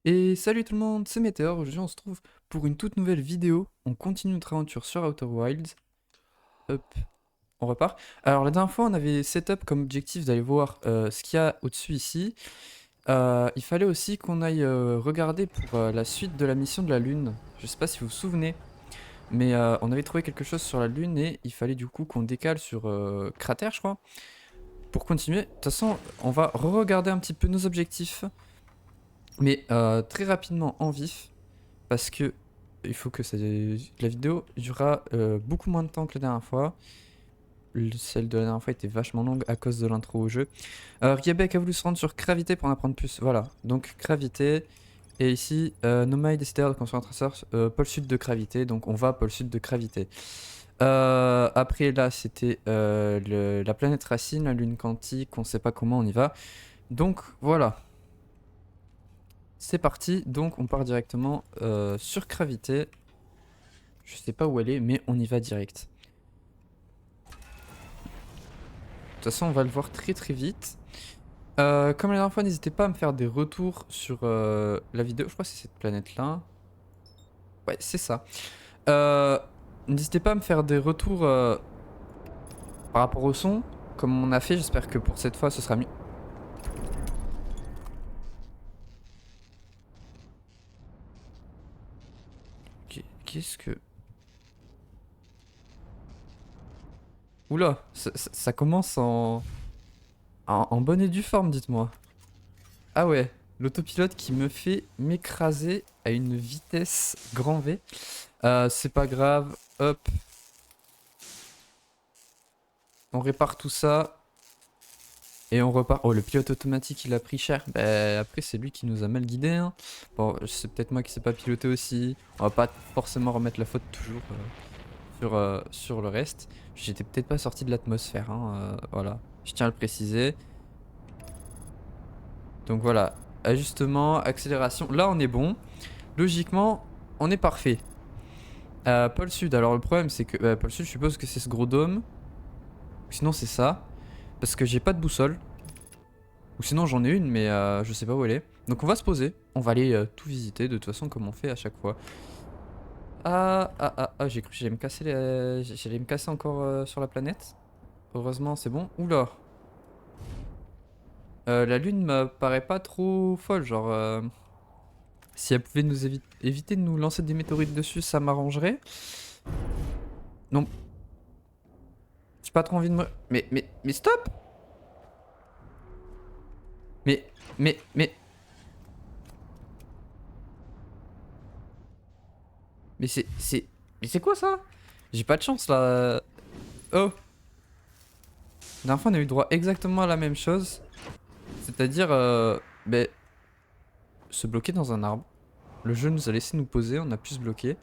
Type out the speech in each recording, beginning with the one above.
Et salut tout le monde, c'est Météor. Aujourd'hui on se trouve pour une toute nouvelle vidéo. On continue notre aventure sur Outer Wilds. Hop, on repart. Alors la dernière fois on avait setup comme objectif d'aller voir ce qu'il y a au-dessus ici. Il fallait aussi qu'on aille regarder pour la suite de la mission de la Lune. Je sais pas si vous vous souvenez, mais on avait trouvé quelque chose sur la Lune et il fallait du coup qu'on décale sur Cratère je crois. Pour continuer, de toute façon on va re-regarder un petit peu nos objectifs. Mais très rapidement en vif. Parce que il faut que la vidéo durera beaucoup moins de temps que la dernière fois. Celle de la dernière fois était vachement longue à cause de l'intro au jeu. Riebek a voulu se rendre sur Gravité pour en apprendre plus. Voilà, donc Gravité. Et ici, Noma a décidé de construire un traceur pôle sud de Gravité. Donc on va pôle sud de Gravité. Après là, c'était la planète Racine, la lune quantique. On sait pas comment on y va. Donc voilà. C'est parti, donc on part directement sur Gravité. Je sais pas où elle est, mais on y va direct. De toute façon, on va le voir très très vite. Comme la dernière fois, n'hésitez pas à me faire des retours sur la vidéo. Je crois que c'est cette planète-là. Ouais, c'est ça. Euh, N'hésitez pas à me faire des retours par rapport au son, comme on a fait. J'espère que pour cette fois, ce sera mieux. Qu'est-ce que... Oula, ça commence en bonne et due forme, dites-moi. Ah ouais, l'autopilote qui me fait m'écraser à une vitesse grand V. C'est pas grave, hop, on répare tout ça et on repart. Oh, le pilote automatique il a pris cher. Bah, après, c'est lui qui nous a mal guidés, hein. Bon, c'est peut-être moi qui sais pas piloter aussi. On va pas forcément remettre la faute toujours sur le reste. J'étais peut-être pas sorti de l'atmosphère, hein, voilà, je tiens à le préciser. Donc voilà, ajustement, accélération. Là, on est bon. Logiquement, on est parfait. Pôle Sud, alors le problème c'est que pôle Sud, je suppose que c'est ce gros dôme. Sinon, c'est ça. Parce que j'ai pas de boussole. Ou sinon, j'en ai une, mais je sais pas où elle est. Donc, on va se poser. On va aller tout visiter de toute façon, comme on fait à chaque fois. J'ai cru que j'allais me casser, j'allais me casser encore sur la planète. Heureusement, c'est bon. Oula. La lune me paraît pas trop folle. Genre, si elle pouvait nous éviter de nous lancer des météorites dessus, ça m'arrangerait. Non. J'ai pas trop envie de me. Mais stop! Mais, mais. Mais c'est. Mais c'est quoi ça? J'ai pas de chance là. Oh! La dernière fois, on a eu droit exactement à la même chose. C'est-à-dire, ben, se bloquer dans un arbre. Le jeu nous a laissé nous poser, on a pu se bloquer.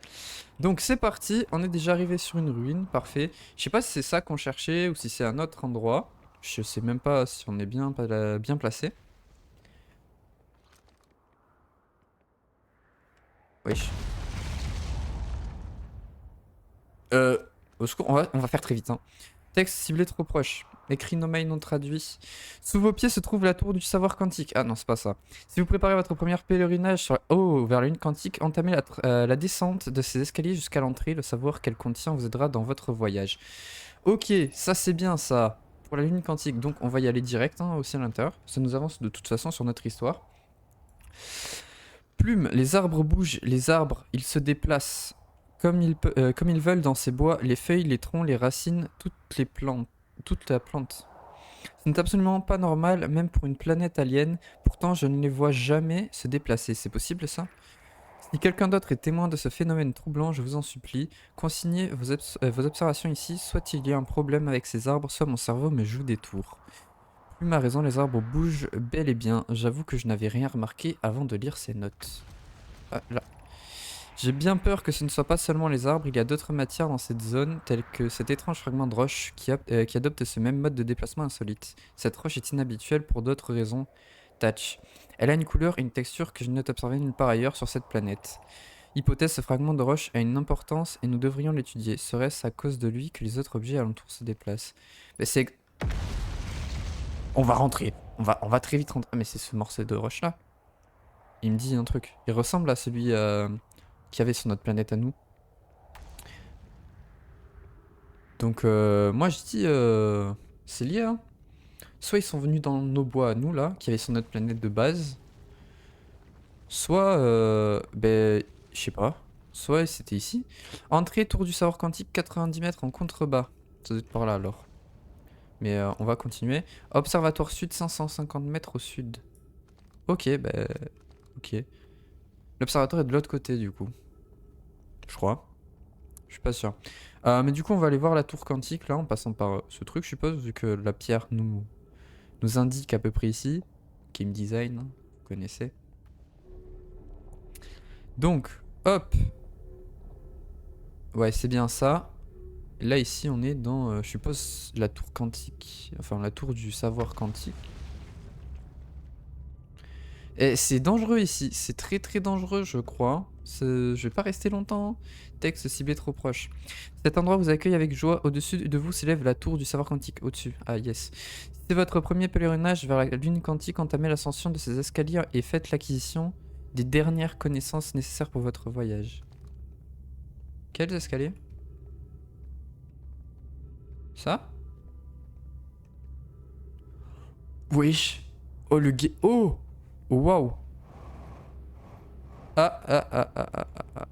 Donc c'est parti, on est déjà arrivé sur une ruine, parfait. Je sais pas si c'est ça qu'on cherchait ou si c'est un autre endroit. Je sais même pas si on est bien placé. Wesh. Euh, Au secours, on va faire très vite, hein. Texte ciblé trop proche. Écrit no mail non traduit. Sous vos pieds se trouve la tour du savoir quantique. Ah non, c'est pas ça. Si vous préparez votre premier pèlerinage vers la lune quantique, entamez la descente de ces escaliers jusqu'à l'entrée. Le savoir qu'elle contient vous aidera dans votre voyage. Ok, ça c'est bien ça. Pour la lune quantique, donc on va y aller direct, hein, aussi à l'intérieur. Ça nous avance de toute façon sur notre histoire. Plume, les arbres bougent, les arbres, ils se déplacent comme ils veulent dans ces bois, les feuilles, les troncs, les racines, toute la plante. Ce n'est absolument pas normal, même pour une planète alien. Pourtant, je ne les vois jamais se déplacer. C'est possible ça? Si quelqu'un d'autre est témoin de ce phénomène troublant, je vous en supplie, consignez vos observations ici. Soit il y a un problème avec ces arbres, soit mon cerveau me joue des tours. Plume a raison, les arbres bougent bel et bien. J'avoue que je n'avais rien remarqué avant de lire ces notes. Ah, là. J'ai bien peur que ce ne soit pas seulement les arbres, il y a d'autres matières dans cette zone, telles que cet étrange fragment de roche qui adopte ce même mode de déplacement insolite. Cette roche est inhabituelle pour d'autres raisons. Tatch. Elle a une couleur et une texture que je n'ai observée nulle part ailleurs sur cette planète. Hypothèse, ce fragment de roche a une importance et nous devrions l'étudier. Serait-ce à cause de lui que les autres objets alentour se déplacent? Mais c'est... On va rentrer. On va très vite rentrer. Ah mais c'est ce morceau de roche là. Il me dit un truc. Il ressemble à celui qu'il y avait sur notre planète à nous. Donc moi je dis c'est lié hein. Soit ils sont venus dans nos bois à nous là, qui avaient sur notre planète de base. Soit ben je sais pas. Soit c'était ici. Entrée tour du savoir quantique 90 mètres en contrebas. Ça doit être par là alors. Mais on va continuer. Observatoire sud 550 mètres au sud. Ok ben ok. L'observatoire est de l'autre côté du coup. Je crois. Je suis pas sûr. Mais du coup on va aller voir la tour quantique là en passant par ce truc je suppose vu que la pierre nous indique à peu près ici. Game design, hein, vous connaissez. Donc, hop. Ouais, c'est bien ça. Là, ici, on est dans, je suppose, la tour quantique. Enfin, la tour du savoir quantique. Et c'est dangereux ici. C'est très très dangereux, je crois. Je vais pas rester longtemps. Texte ciblé trop proche. Cet endroit vous accueille avec joie. Au-dessus de vous s'élève la tour du savoir quantique. Au-dessus. Ah, yes. C'est votre premier pèlerinage vers la lune quantique. Entamez l'ascension de ces escaliers et faites l'acquisition des dernières connaissances nécessaires pour votre voyage. Quels escaliers? Ça? Wesh. Oh, le gay. Oh! Oh, waouh! Ah, ah, ah, ah, ah, ah, ah.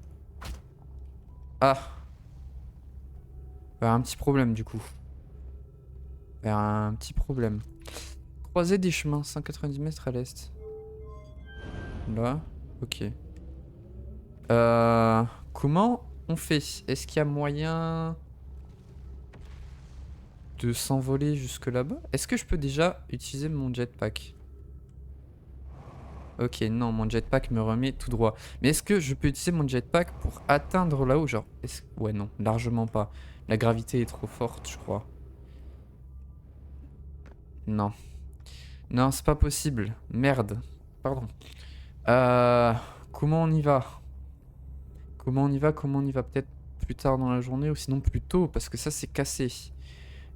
Ah. Bah, un petit problème, du coup. Bah, un petit problème. Croisée des chemins, 190 mètres à l'est. Là. Ok. Comment on fait? Est-ce qu'il y a moyen de s'envoler jusque là-bas? Est-ce que je peux déjà utiliser mon jetpack? Ok, non, mon jetpack me remet tout droit. Mais est-ce que je peux utiliser mon jetpack pour atteindre là-haut? Genre, ouais, non, largement pas. La gravité est trop forte, je crois. Non. Non, c'est pas possible. Merde. Pardon. Euh... Comment on y va? Comment on y va? Comment on y va? Peut-être plus tard dans la journée ou sinon plus tôt parce que ça s'est cassé.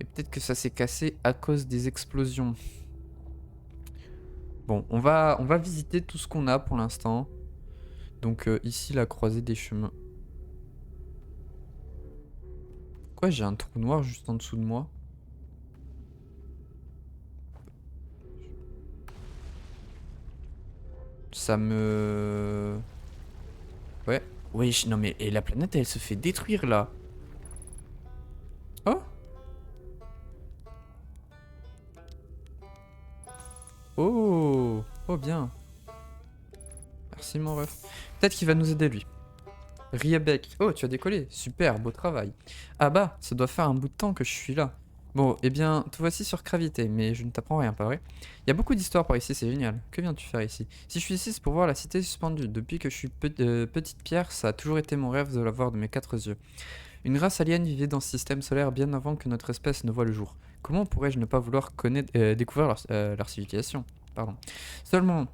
Et peut-être que ça s'est cassé à cause des explosions. Bon, on va visiter tout ce qu'on a pour l'instant. Donc ici, la croisée des chemins. Pourquoi j'ai un trou noir juste en dessous de moi? Ça me... Ouais. Oui, non mais et la planète, elle se fait détruire là. Oh? Oh! Oh bien. Merci mon ref. Peut-être qu'il va nous aider lui. Riebeck. Oh, tu as décollé. Super, beau travail. Ah bah, ça doit faire un bout de temps que je suis là. Bon, eh bien, te voici sur Gravité, mais je ne t'apprends rien, pas vrai? Il y a beaucoup d'histoires par ici, c'est génial. Que viens-tu faire ici? Si je suis ici, c'est pour voir la cité suspendue. Depuis que je suis petite pierre, ça a toujours été mon rêve de la voir de mes 4 yeux. Une race alien vivait dans ce système solaire bien avant que notre espèce ne voie le jour. Comment pourrais-je ne pas vouloir découvrir leur civilisation? Pardon. Seulement,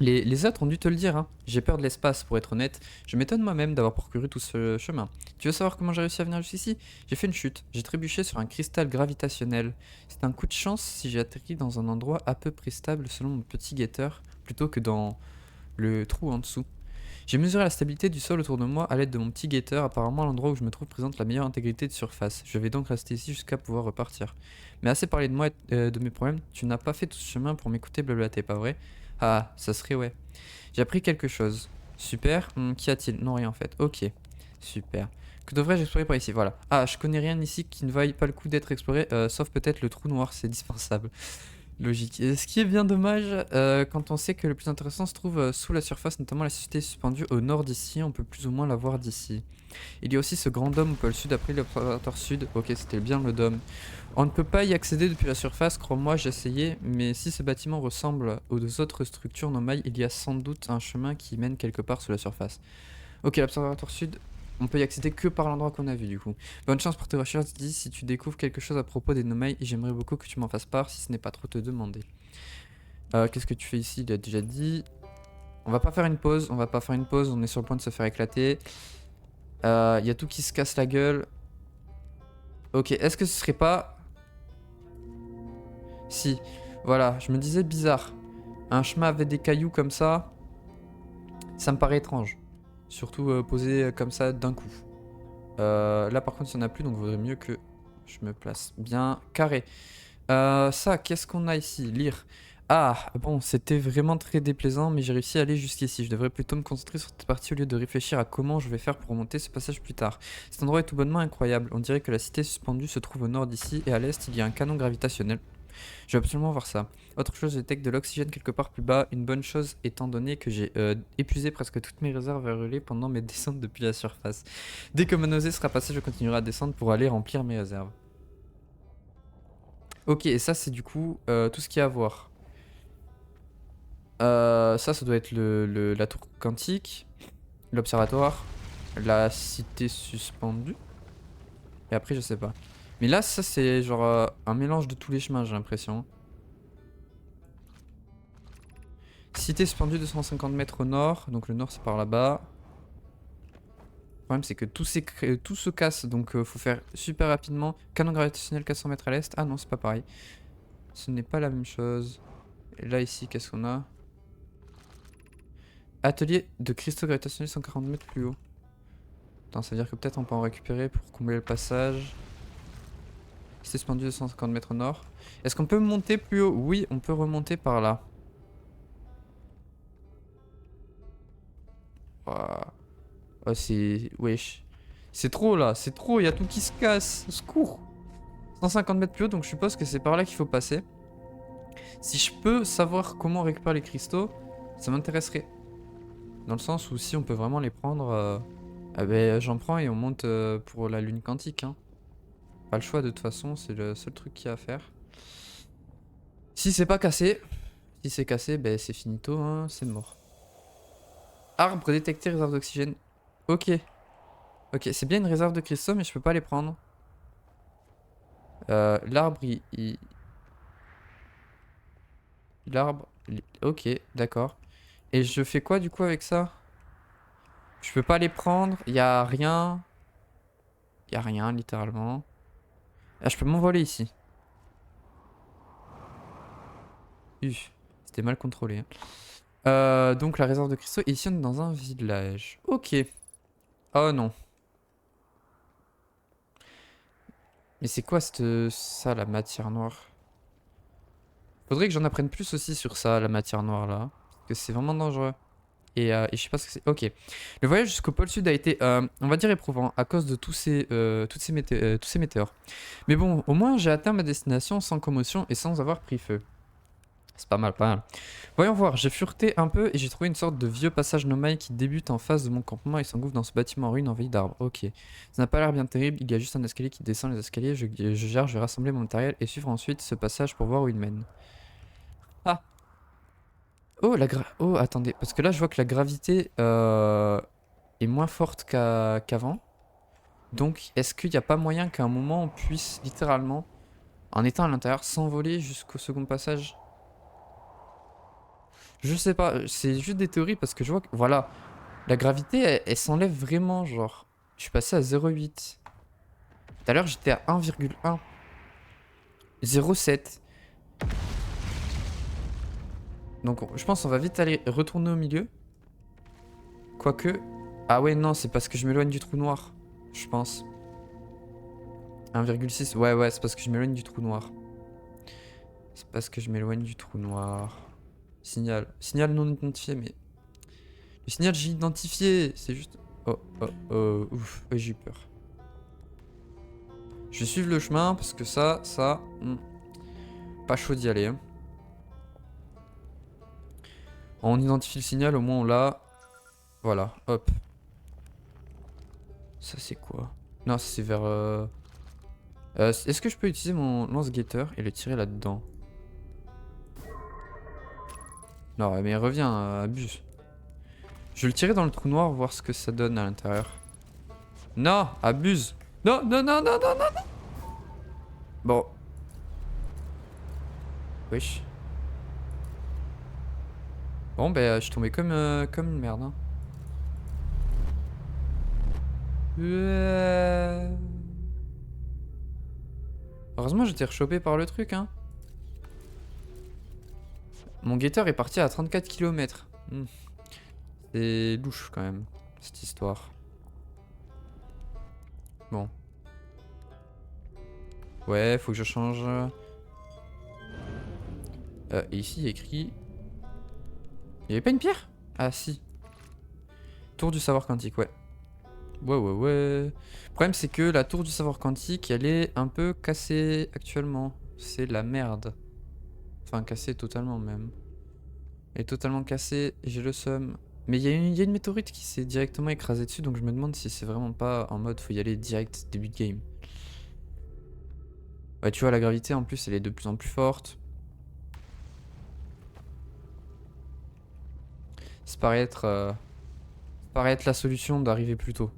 les autres ont dû te le dire, hein. J'ai peur de l'espace, pour être honnête. Je m'étonne moi-même d'avoir parcouru tout ce chemin. Tu veux savoir comment j'ai réussi à venir jusqu'ici? J'ai fait une chute. J'ai trébuché sur un cristal gravitationnel. C'est un coup de chance si j'ai atterri dans un endroit à peu près stable selon mon petit guetteur, plutôt que dans le trou en dessous. J'ai mesuré la stabilité du sol autour de moi à l'aide de mon petit guetteur. Apparemment, l'endroit où je me trouve présente la meilleure intégrité de surface. Je vais donc rester ici jusqu'à pouvoir repartir. Mais assez parlé de moi et de mes problèmes. Tu n'as pas fait tout ce chemin pour m'écouter blablater, pas vrai? Ah, ça serait ouais. J'ai appris quelque chose. Super. Qu'y a-t-il? Non, rien en fait. Ok. Super. Que devrais-je explorer par ici? Voilà. Ah, je connais rien ici qui ne vaille pas le coup d'être exploré, sauf peut-être le trou noir, c'est dispensable. Logique. Et ce qui est bien dommage quand on sait que le plus intéressant se trouve sous la surface, notamment la cité suspendue au nord d'ici, on peut plus ou moins la voir d'ici. Il y a aussi ce grand dôme au pôle sud après l'observatoire sud. Ok, c'était bien le dôme. On ne peut pas y accéder depuis la surface, crois-moi, j'ai essayé, mais si ce bâtiment ressemble aux autres structures normales, il y a sans doute un chemin qui mène quelque part sous la surface. Ok, l'observatoire sud, on peut y accéder que par l'endroit qu'on a vu du coup. Bonne chance pour tes recherches, dis si tu découvres quelque chose à propos des Nomai, j'aimerais beaucoup que tu m'en fasses part si ce n'est pas trop te demander. Qu'est-ce que tu fais ici? Il a déjà dit. On va pas faire une pause, on va pas faire une pause, on est sur le point de se faire éclater. Il y a tout qui se casse la gueule. Ok, est-ce que ce serait pas... Si, voilà, je me disais bizarre. Un chemin avec des cailloux comme ça. Ça me paraît étrange. Surtout posé comme ça d'un coup. Là par contre il n'y en a plus donc il vaudrait mieux que je me place bien carré. Ça, qu'est-ce qu'on a ici? Lire. Ah, bon, c'était vraiment très déplaisant, mais j'ai réussi à aller jusqu'ici. Je devrais plutôt me concentrer sur cette partie au lieu de réfléchir à comment je vais faire pour remonter ce passage plus tard. Cet endroit est tout bonnement incroyable. On dirait que la cité suspendue se trouve au nord d'ici, et à l'est, il y a un canon gravitationnel. Je vais absolument voir ça. Autre chose, je détecte de l'oxygène quelque part plus bas. Une bonne chose étant donné que j'ai épuisé presque toutes mes réserves à relais pendant mes descentes depuis la surface. Dès que ma nausée sera passée, je continuerai à descendre pour aller remplir mes réserves. Ok, et ça c'est du coup tout ce qu'il y a à voir. Ça doit être la tour quantique, l'observatoire, la cité suspendue. Et après, je sais pas. Mais là, ça c'est genre un mélange de tous les chemins, j'ai l'impression. Cité suspendue 250 mètres au nord, donc le nord c'est par là-bas. Le problème c'est que tout se casse, donc faut faire super rapidement. Canon gravitationnel 400 mètres à l'est. Ah non, c'est pas pareil. Ce n'est pas la même chose. Et là, ici, qu'est-ce qu'on a? Atelier de cristaux gravitationnels 140 mètres plus haut. Attends, ça veut dire que peut-être on peut en récupérer pour combler le passage. C'est suspendu de 150 mètres au nord. Est-ce qu'on peut monter plus haut? Oui, on peut remonter par là. Ouah. Oh, c'est... Wesh. C'est trop là, c'est trop, il y a tout qui se casse. Au secours. 150 mètres plus haut, donc je suppose que c'est par là qu'il faut passer. Si je peux savoir comment on récupère les cristaux, ça m'intéresserait. Dans le sens où si on peut vraiment les prendre, ah ben, j'en prends et on monte pour la lune quantique. Hein. Pas le choix de toute façon, c'est le seul truc qu'il y a à faire. Si c'est pas cassé, si c'est cassé, ben c'est finito, hein, c'est mort. Arbre détecté, réserve d'oxygène. Ok. Ok, c'est bien une réserve de cristaux, mais je peux pas les prendre. L'arbre, L'arbre... Ok, d'accord. Et je fais quoi du coup avec ça? Je peux pas les prendre, y a rien. Y a rien, littéralement. Ah, je peux m'envoler ici. C'était mal contrôlé. Hein. Donc la réserve de cristaux, et ici on est dans un village. Ok. Oh non. Mais c'est quoi ça, la matière noire? Faudrait que j'en apprenne plus aussi sur ça, la matière noire là. Parce que c'est vraiment dangereux. Et je sais pas ce que c'est. Ok. Le voyage jusqu'au pôle sud a été, on va dire, éprouvant à cause de tous ces météores. Mais bon, au moins j'ai atteint ma destination sans commotion et sans avoir pris feu. C'est pas mal, pas mal. Voyons voir, j'ai fureté un peu et j'ai trouvé une sorte de vieux passage nomade qui débute en face de mon campement et s'engouffre dans ce bâtiment en ruine envahi d'arbres. Ok. Ça n'a pas l'air bien terrible, il y a juste un escalier qui descend les escaliers, je gère, je vais rassembler mon matériel et suivre ensuite ce passage pour voir où il mène. Ah. Oh, oh, attendez, parce que là je vois que la gravité est moins forte qu'avant. Donc, est-ce qu'il n'y a pas moyen qu'à un moment on puisse littéralement, en étant à l'intérieur, s'envoler jusqu'au second passage? Je sais pas, c'est juste des théories parce que je vois que, voilà, la gravité, elle s'enlève vraiment, genre. Je suis passé à 0,8. Tout à l'heure, j'étais à 1,1. 0,7. Donc, je pense qu'on va vite aller retourner au milieu. Quoique... Ah ouais, non, c'est parce que je m'éloigne du trou noir. Je pense. 1,6. Ouais, ouais, c'est parce que je m'éloigne du trou noir. C'est parce que je m'éloigne du trou noir. Signal. Signal non identifié, mais... Le signal, j'ai identifié. C'est juste... Oh, oh, oh, ouf. Ouais, j'ai eu peur. Je vais suivre le chemin parce que ça... Pas chaud d'y aller. Hein. On identifie le signal, au moins on l'a. Voilà, hop. Ça c'est quoi? Non, c'est vers... Est-ce que je peux utiliser mon lance-guetteur et le tirer là-dedans? Non, mais reviens, abuse. Je vais le tirer dans le trou noir, voir ce que ça donne à l'intérieur. Non, abuse. Non, non, non, non, non, non, non. Bon. Wesh. Bon, ben, je suis tombé comme une merde. Hein. Heureusement, j'étais rechopé par le truc, hein. Mon guetteur est parti à 34 km. C'est louche quand même, cette histoire. Bon. Ouais, faut que je change. Et ici, il y a écrit... Il y avait pas une pierre? Ah si. Tour du savoir quantique, ouais. Ouais, ouais, ouais. Le problème, c'est que la tour du savoir quantique, elle est un peu cassée actuellement. C'est la merde. Enfin, cassée totalement même. Elle est totalement cassée, j'ai le seum. Mais il y a une météorite qui s'est directement écrasée dessus, donc je me demande si c'est vraiment pas en mode faut y aller direct début de game. Ouais, tu vois, la gravité en plus, elle est de plus en plus forte. Ça paraît être la solution d'arriver plus tôt.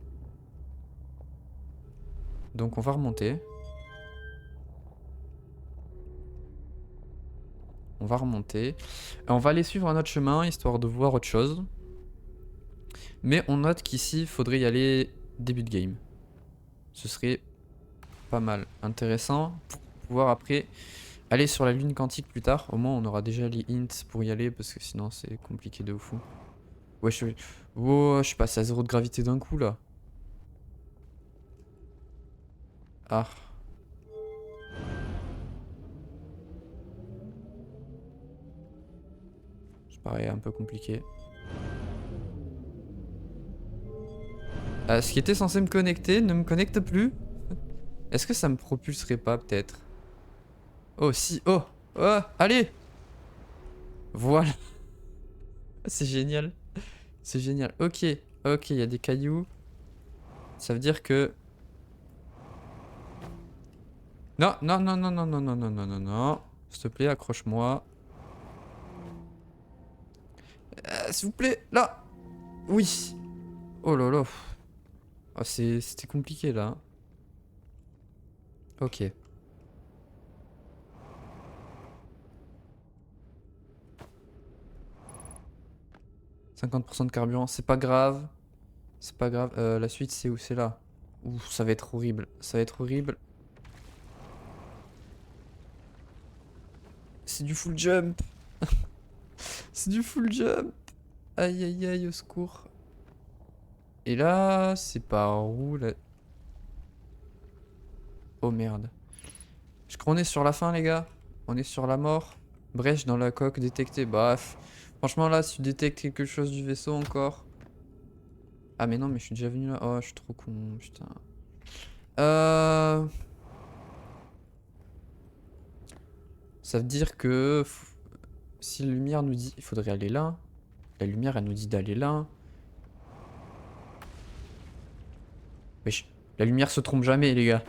Donc on va remonter. On va remonter. Et on va aller suivre un autre chemin, histoire de voir autre chose. Mais on note qu'ici, il faudrait y aller début de game. Ce serait pas mal intéressant pour pouvoir après aller sur la lune quantique plus tard. Au moins, on aura déjà les hints pour y aller, parce que sinon, c'est compliqué de fou. Ouais, oh, je suis passé à 0 de gravité d'un coup, là. Ah. Ça paraît un peu compliqué. Ce qui était censé me connecter ne me connecte plus. Est-ce que ça me propulserait pas, peut-être? Oh, si. Oh. Oh, allez. Voilà. C'est génial. C'est génial. Ok. Ok, il y a des cailloux. Ça veut dire que... Non, non, non, non, non, non, non, non, non, non, non. S'il te plaît, accroche-moi. S'il vous plaît, là. Oui. Oh là là. Oh, c'était compliqué, là. Ok. 50% de carburant, c'est pas grave. C'est pas grave. La suite, c'est où? C'est là. Ouh, ça va être horrible. Ça va être horrible. C'est du full jump. C'est du full jump. Aïe, aïe, aïe, au secours. Et là, c'est par où là? Oh merde. Je crois qu'on est sur la fin, les gars. On est sur la mort. Brèche dans la coque détectée. Bref. Franchement, là, si tu détectes quelque chose du vaisseau encore. Ah, mais non, mais je suis déjà venu là. Oh, je suis trop con, putain. Euh... Ça veut dire que si la lumière nous dit il faudrait aller là, la lumière elle nous dit d'aller là. Wesh, la lumière se trompe jamais les gars.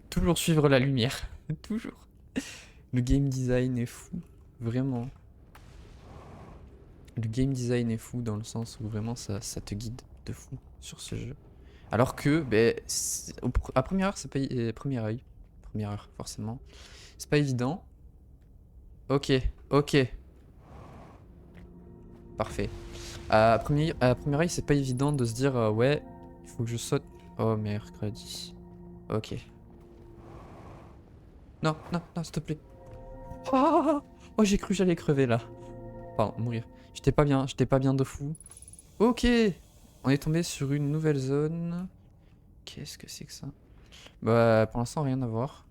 Toujours suivre la lumière. Toujours. Le game design est fou. Vraiment. Le game design est fou dans le sens où vraiment ça te guide de fou sur ce jeu. Alors que, ben, à première heure, c'est pas. Premier œil. Première heure, forcément. C'est pas évident. Ok, ok. Parfait. À premier œil, c'est pas évident de se dire, ouais, il faut que je saute. Oh, mercredi. Ok. Non, non, non, s'il te plaît. Oh, oh, j'ai cru que j'allais crever là. Pardon, mourir. J'étais pas bien de fou. Ok. On est tombé sur une nouvelle zone. Qu'est-ce que c'est que ça? Bah, pour l'instant, rien à voir.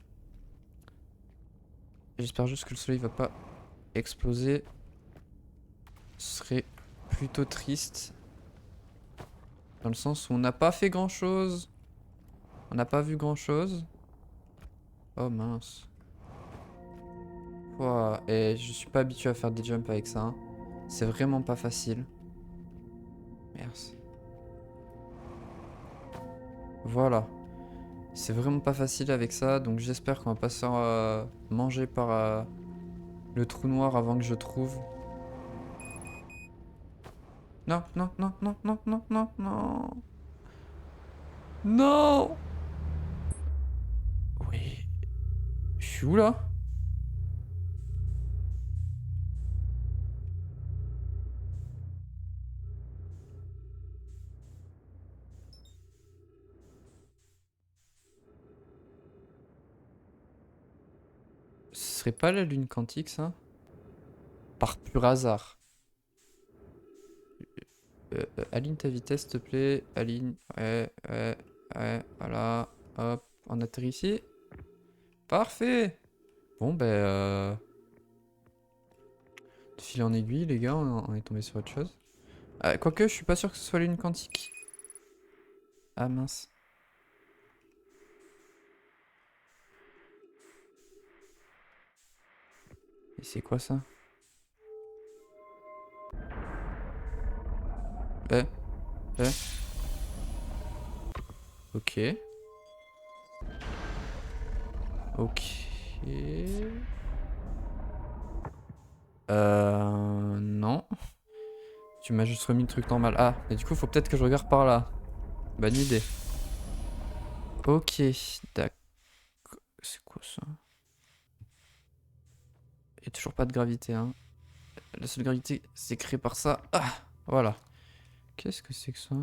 J'espère juste que le soleil va pas exploser. Ce serait plutôt triste. Dans le sens où on n'a pas fait grand chose. On n'a pas vu grand chose. Oh mince. Ouah, et je suis pas habitué à faire des jumps avec ça, hein. C'est vraiment pas facile. Merci. Voilà. C'est vraiment pas facile avec ça, donc j'espère qu'on va pas se faire manger par le trou noir avant que je trouve. Non, non, non, non, non, non, non, non. Non. Oui. Je suis où là? Ce serait pas la lune quantique ça? Par pur hasard. Aligne ta vitesse, s'il te plaît. Aligne. Ouais, voilà. Hop, on atterrit ici. Parfait. Bon, de fil en aiguille, les gars, on est tombé sur autre chose. Quoique, je suis pas sûr que ce soit l'une quantique. Ah mince. Et c'est quoi ça? Eh, eh. Ok. Ok. Non. Tu m'as juste remis le truc normal. Ah, mais du coup, faut peut-être que je regarde par là. Bonne idée. Ok, d'accord. C'est quoi ça? Et toujours pas de gravité, hein. La seule gravité, c'est créé par ça. Ah, voilà. Qu'est-ce que c'est que ça?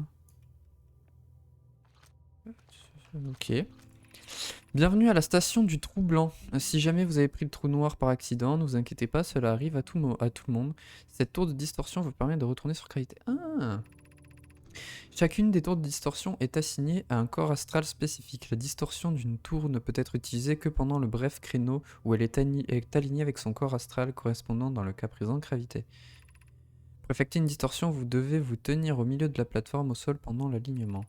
Ok. Bienvenue à la station du trou blanc. Si jamais vous avez pris le trou noir par accident, ne vous inquiétez pas, cela arrive à tout le monde. Cette tour de distorsion vous permet de retourner sur gravité. Ah! Chacune des tours de distorsion est assignée à un corps astral spécifique. La distorsion d'une tour ne peut être utilisée que pendant le bref créneau où elle est alignée avec son corps astral correspondant dans le cas présent gravité. Pour effectuer une distorsion, vous devez vous tenir au milieu de la plateforme au sol pendant l'alignement.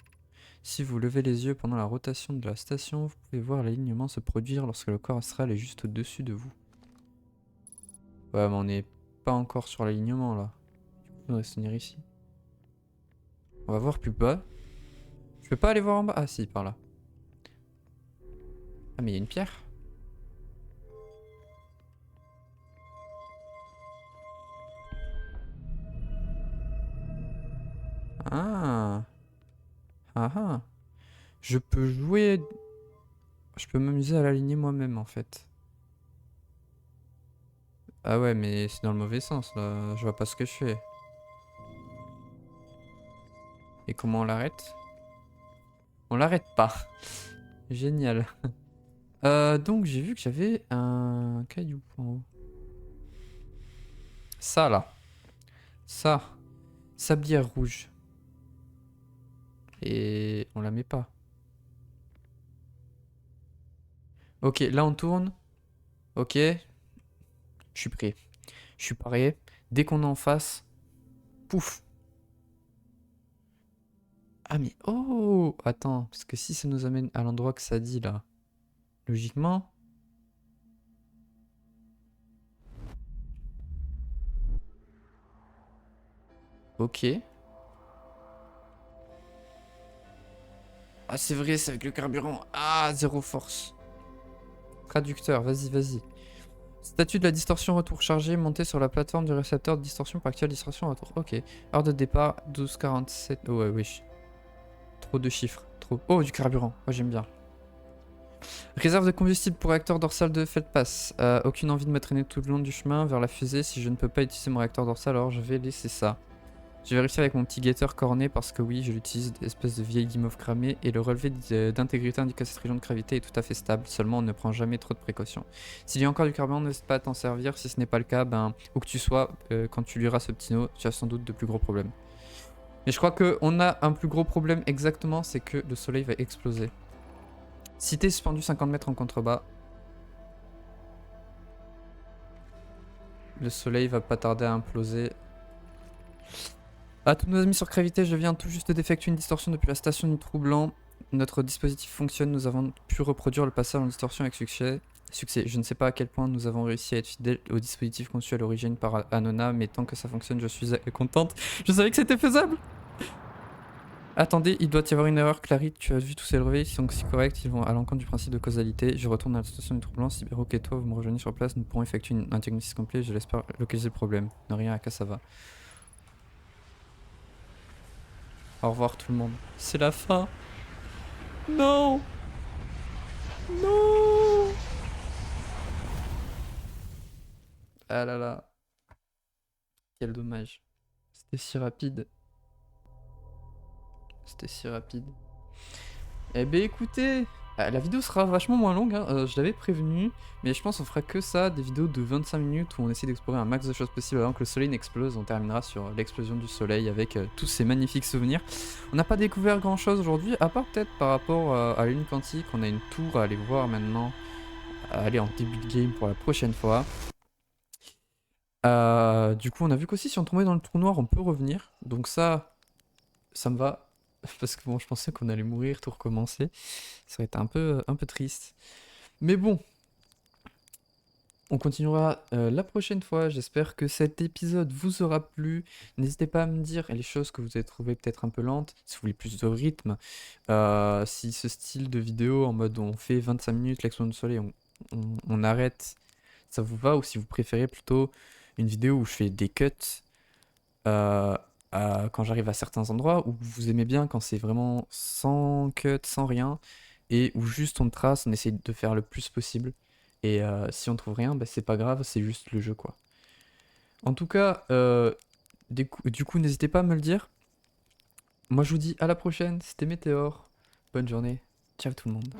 Si vous levez les yeux pendant la rotation de la station, vous pouvez voir l'alignement se produire lorsque le corps astral est juste au-dessus de vous. Ouais, mais on n'est pas encore sur l'alignement là. Du coup, on devrait se tenir ici. On va voir plus bas. Je peux pas aller voir en bas? Ah si, par là. Ah mais il y a une pierre. Ah. Ah ah. Je peux jouer... Je peux m'amuser à l'aligner moi-même en fait. Ah ouais, mais c'est dans le mauvais sens là. Je vois pas ce que je fais. Et comment on l'arrête? On l'arrête pas. Génial. Donc j'ai vu que j'avais un caillou en haut. Ça là. Ça. Sablière rouge. Et on la met pas. Ok, là on tourne. Ok. Je suis prêt. Je suis paré. Dès qu'on est en face. Pouf. Ah mais oh. Attends. Parce que si ça nous amène à l'endroit que ça dit là. Logiquement. Ok. Ah c'est vrai, c'est avec le carburant. Ah, zéro force. Traducteur, vas-y, vas-y. Statut de la distorsion retour chargé, monter sur la plateforme du récepteur de distorsion pour actuelle distorsion retour. Ok. Heure de départ, 12h47. Oh ouais, wesh. Trop de chiffres. Trop. Oh, du carburant. Moi, j'aime bien. Réserve de combustible pour réacteur dorsal de Feldpass. Aucune envie de me traîner tout le long du chemin vers la fusée. Si je ne peux pas utiliser mon réacteur dorsal, alors je vais laisser ça. Je vais vérifier avec mon petit guetteur corné parce que oui, je l'utilise, espèce de vieille guimauve cramée, et le relevé d'intégrité indique que cette région de gravité est tout à fait stable, seulement on ne prend jamais trop de précautions. S'il y a encore du carburant, n'hésite pas à t'en servir, si ce n'est pas le cas, ben, où que tu sois, quand tu liras ce petit mot, tu as sans doute de plus gros problèmes. Mais je crois qu'on a un plus gros problème exactement, c'est que le soleil va exploser. Si t'es suspendu 50 mètres en contrebas, le soleil va pas tarder à imploser. À tous nos amis sur Gravité, je viens tout juste d'effectuer une distorsion depuis la station du trou blanc. Notre dispositif fonctionne, nous avons pu reproduire le passage en distorsion avec succès. Je ne sais pas à quel point nous avons réussi à être fidèles au dispositif conçu à l'origine par Anona, mais tant que ça fonctionne, je suis contente. Je savais que c'était faisable. Attendez, il doit y avoir une erreur, Clary, tu as vu tous ces relevés, ils sont si corrects, ils vont à l'encontre du principe de causalité. Je retourne à la station du trou blanc, si Rock et toi vous me rejoignez sur place, nous pourrons effectuer un diagnostic complet, je l'espère localiser le problème. Ne rien à cas, ça va. Au revoir tout le monde. C'est la fin. Non. Non. Ah là là. Quel dommage. C'était si rapide. C'était si rapide. Eh ben écoutez, La vidéo sera vachement moins longue, hein, je l'avais prévenu, mais je pense qu'on fera que ça, des vidéos de 25 minutes où on essaie d'explorer un max de choses possibles avant que le soleil n'explose. On terminera sur l'explosion du soleil avec tous ces magnifiques souvenirs. On n'a pas découvert grand chose aujourd'hui, à part peut-être par rapport à l'une quantique. On a une tour à aller voir maintenant, à aller en début de game pour la prochaine fois. Du coup, on a vu qu'aussi si on tombait dans le trou noir, on peut revenir. Donc ça me va. Parce que bon, je pensais qu'on allait mourir, tout recommencer. Ça aurait été un peu triste. Mais bon, on continuera la prochaine fois. J'espère que cet épisode vous aura plu. N'hésitez pas à me dire les choses que vous avez trouvées peut-être un peu lentes, si vous voulez plus de rythme. Si ce style de vidéo en mode on fait 25 minutes l'explosion du soleil, on arrête, ça vous va, ou si vous préférez plutôt une vidéo où je fais des cuts euh, quand j'arrive à certains endroits, où vous aimez bien quand c'est vraiment sans cut, sans rien, et où juste on trace, on essaye de faire le plus possible. Et si on trouve rien, bah, c'est pas grave, c'est juste le jeu quoi. En tout cas, du coup, n'hésitez pas à me le dire. Moi je vous dis à la prochaine, c'était Météor. Bonne journée. Ciao tout le monde.